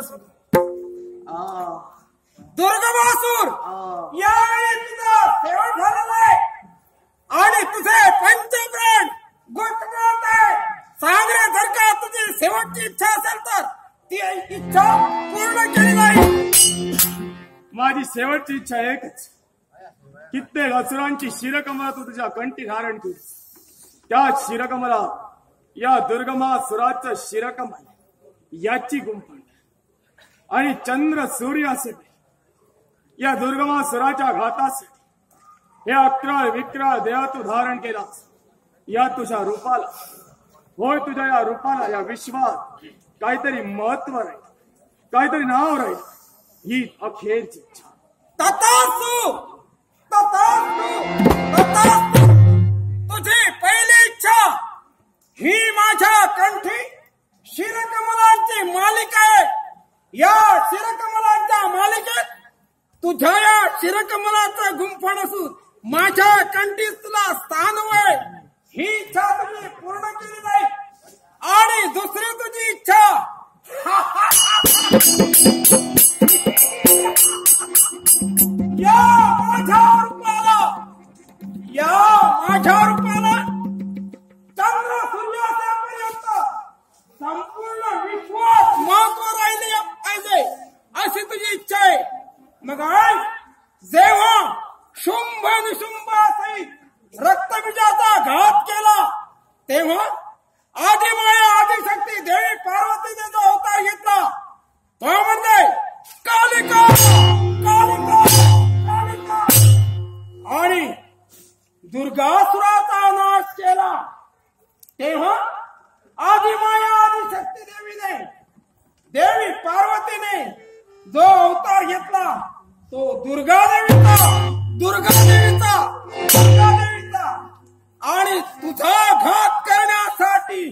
असू दे. दुर्गमासूर यावेळी तुझा शेवट झालेला आहे आणि तुझे पंचप्राण गुटगुळत आहे. सांग रे, जर का तुझी शेवटची इच्छा असेल तर ती इच्छा पूर्ण केली नाही. माझी शेवटची इच्छा एकच, कित्येक असुरांची शिरकमला तू तुझ्या कंठी धारण केली. त्या शिरकमला या दुर्गमासुराचं शिरकमल याची गुंफण आणि चंद्र सूर्य असे या दुर्गमासुराच्या घातासाठी हे अक्राळ विक्राळ देवा तू धारण केलास. या तुझ्या रूपाला, होय तुझ्या या रूपाला या विश्वात काहीतरी महत्व राहील, काहीतरी नाव राहील, ही अखेरची इच्छा. तथास्तु, तथास्तु, तथास्तु. तुझी पहिली इच्छा ही माझ्या कंठी शिरकमलांची मालिका आहे. या शिरकमलांच्या मालिकेत तुझ्या या शिरकमलाचं गुंफण असून माझ्या कंठी तुला स्थान होय. ही इच्छा तुझी पूर्ण केली नाही. आणि दुसरी तुझी इच्छा या माझ्या रूपाला चंद्र सूर्यापर्यंत संपूर्ण विश्वात महत्व राहिले पाहिजे अशी तुझी इच्छा आहे. मग आज जेव्हा शुंभ निशुंभासहित रक्तबीजाचा घात केला तेव्हा आदिमाया आदिशक्ती देवी पार्वतीने जो अवतार घेतला तो म्हणजे कालिका, कालिका, कालिका. आणि दुर्गासुराचा नाश केला तेव्हा आदिमाया आदिशक्ती देवीने, देवी पार्वतीने जो अवतार घेतला तो दुर्गादेवीचा, दुर्गादेवीचा, दुर्गादेवीचा. आणि तुझा घात करण्यासाठी